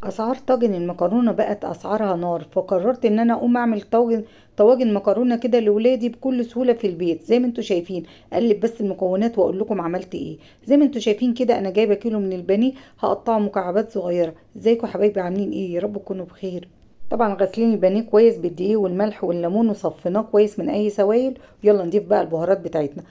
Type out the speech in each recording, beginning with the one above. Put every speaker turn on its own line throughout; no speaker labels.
اسعار طاجن المكرونه بقت اسعارها نار، فقررت ان انا اقوم اعمل طواجن مكرونه كده لاولادي بكل سهوله في البيت زي ما انتوا شايفين. اقلب بس المكونات واقول لكم عملت ايه. زي ما انتوا شايفين كده انا جايبه كيلو من البانيه، هقطعه مكعبات صغيره. ازيكم يا حبايبي، عاملين ايه؟ يا رب تكونوا بخير. طبعا غاسلين البانيه كويس بالدقيق والملح والليمون وصفيناه كويس من اي سوائل. يلا نضيف بقى البهارات بتاعتنا.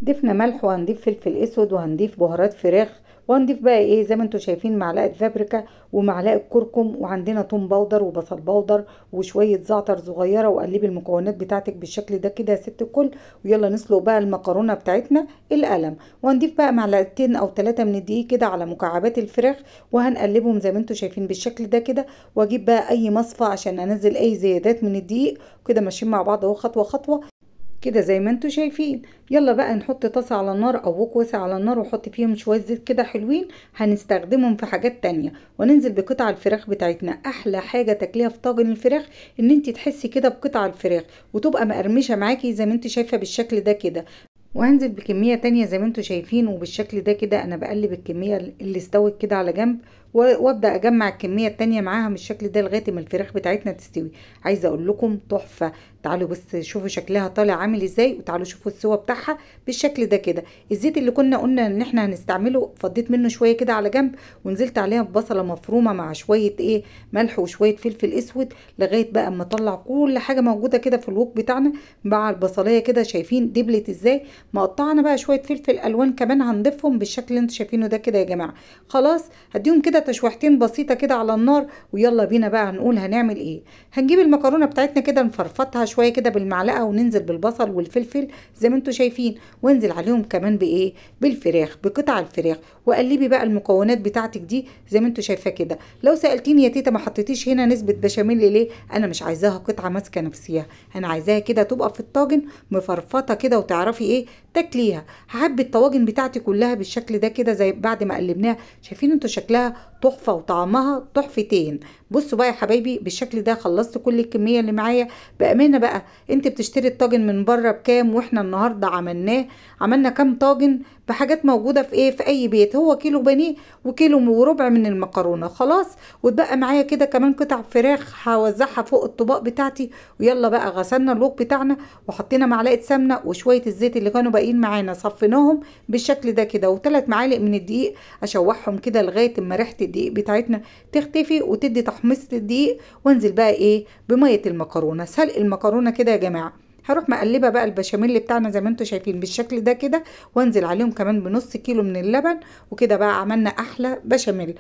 ضفنا ملح وهنضيف فلفل اسود وهنضيف بهارات فراخ، وهنضيف بقى ايه زي ما انتوا شايفين معلقه بابريكا ومعلقه كركم، وعندنا توم باودر وبصل باودر وشويه زعتر صغيره. وقلبي المكونات بتاعتك بالشكل ده كده يا ست الكل. ويلا نسلق بقى المكرونه بتاعتنا القلم. وهنضيف بقى معلقتين او ثلاثه من الدقيق كده على مكعبات الفراخ، وهنقلبهم زي ما انتوا شايفين بالشكل ده كده. واجيب بقى اي مصفى عشان انزل اي زيادات من الدقيق. كده ماشيين مع بعض اهو خطوه خطوه كده زي ما انتوا شايفين. يلا بقى نحط طاسة على النار او وok واسع على النار، وحط فيهم شوية زيت كده حلوين، هنستخدمهم في حاجات تانية. وننزل بقطع الفراخ بتاعتنا. احلى حاجة تاكليها في طاجن الفراخ ان انت تحسي كده بقطع الفراخ وتبقى مقرمشة معاكي زي ما انت شايفة بالشكل ده كده. وهنزل بكمية تانية زي ما انتوا شايفين، وبالشكل ده كده انا بقلب الكمية اللي استوت كده على جنب. وابدا اجمع الكمية التانية معاها بالشكل ده لغاية ما الفراخ بتاعتنا تستوي. عايزة اقول لكم تحفة. تعالوا بس شوفوا شكلها طالع عامل ازاي، وتعالوا شوفوا السوا بتاعها بالشكل ده كده. الزيت اللي كنا قلنا ان احنا هنستعمله فضيت منه شوية كده على جنب، ونزلت عليها ببصلة مفرومة مع شوية ايه ملح وشوية فلفل اسود، لغاية بقى اما اطلع كل حاجة موجودة كده في الوك بتاعنا مع البصلية كده. شايفين دبلت ازاي؟ مقطعنا بقى شويه فلفل الوان كمان هنضيفهم بالشكل اللي انتوا شايفينه ده كده يا جماعه. خلاص هديهم كده تشويحتين بسيطه كده على النار. ويلا بينا بقى هنقول هنعمل ايه. هنجيب المكرونه بتاعتنا كده نفرفطها شويه كده بالمعلقه، وننزل بالبصل والفلفل زي ما انتوا شايفين، وانزل عليهم كمان بايه بالفراخ بقطع الفراخ. وقلبي بقى المكونات بتاعتك دي زي ما انتوا شايفه كده. لو سالتيني يا تيتا ما حطيتيش هنا نسبه بشاميل ليه، انا مش عايزاها قطعه ماسكه نفسيها، انا عايزاها كده تبقى في الطاجن مفرفطه كده وتعرفي ايه تاكليها. هحب الطواجن بتاعتي كلها بالشكل ده كده زي بعد ما قلبناها. شايفين انتوا شكلها تحفه وطعمها تحفتين. بصوا بقى يا حبايبي بالشكل ده خلصت كل الكميه اللي معايا. بامانه بقى انت بتشتري الطاجن من بره بكام، واحنا النهارده عملنا كام طاجن بحاجات موجوده في ايه في اي بيت. هو كيلو بانيه وكيلو وربع من المكرونه خلاص. واتبقى معايا كده كمان قطع فراخ هوزعها فوق الطباق بتاعتي. ويلا بقى غسلنا الوك بتاعنا وحطينا معلقه سمنه وشويه الزيت اللي كانوا باقيين معانا صفيناهم بالشكل ده كده، وثلاث معالق من الدقيق اشوحهم كده لغايه اما ريحه الدقيق بتاعتنا تختفي وتدي تحميصه الدقيق. وانزل بقى ايه بميه المكرونه، سلق المكرونه كده يا جماعه. هروح مقلبه بقى البشاميل بتاعنا زي ما انتم شايفين بالشكل ده كده، وانزل عليهم كمان بنص كيلو من اللبن. وكده بقى عملنا احلى بشاميل.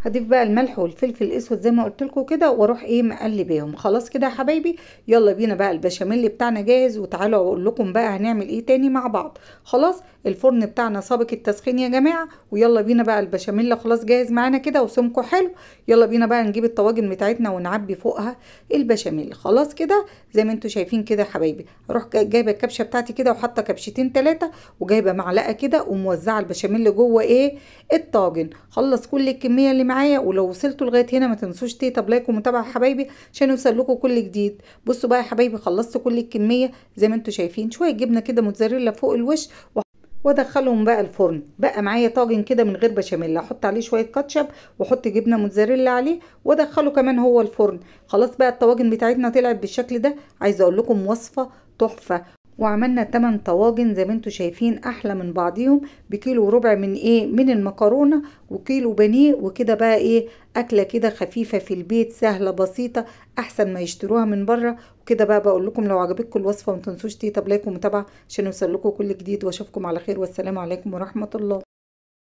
هضيف بقى الملح والفلفل الاسود زي ما قلت لكم كده، واروح ايه مقلباهم. خلاص كده يا حبايبي يلا بينا بقى البشاميل بتاعنا جاهز. وتعالوا اقول لكم بقى هنعمل ايه تاني مع بعض. خلاص الفرن بتاعنا سابق التسخين يا جماعه. ويلا بينا بقى البشاميل خلاص جاهز معانا كده وسمكه حلو. يلا بينا بقى نجيب الطواجن بتاعتنا ونعبي فوقها البشاميل. خلاص كده زي ما انتم شايفين كده يا حبايبي. اروح جايبه الكبشه بتاعتي كده وحاطه كبشتين ثلاثه، وجايبه معلقه كده وموزعه البشاميل جوه ايه الطاجن. خلص كل الكميه اللي معايا. ولو وصلتوا لغايه هنا ما تنسوش تيتا بلايك ومتابعه يا حبايبي عشان يوصل لكم كل جديد. بصوا بقى يا حبايبي خلصت كل الكميه زي ما انتم شايفين. شويه جبنه كده موتزاريلا فوق الوش وادخلهم بقى الفرن. بقى معايا طاجن كده من غير بشاميل، احط عليه شويه كاتشب واحط جبنه موتزاريلا عليه وادخله كمان هو الفرن. خلاص بقى الطواجن بتاعتنا طلعت بالشكل ده. عايزه اقول لكم وصفه تحفه. وعملنا 8 طواجن زي ما انتم شايفين احلى من بعضيهم بكيلو وربع من ايه من المكرونه وكيلو بانيه. وكده بقى ايه اكله كده خفيفه في البيت سهله بسيطه احسن ما يشتروها من بره. وكده بقى بقول لكم لو عجبتكم الوصفه ما تنسوش تيتا بلايك ومتابعه عشان يوصل لكم كل جديد. واشوفكم على خير والسلام عليكم ورحمه الله.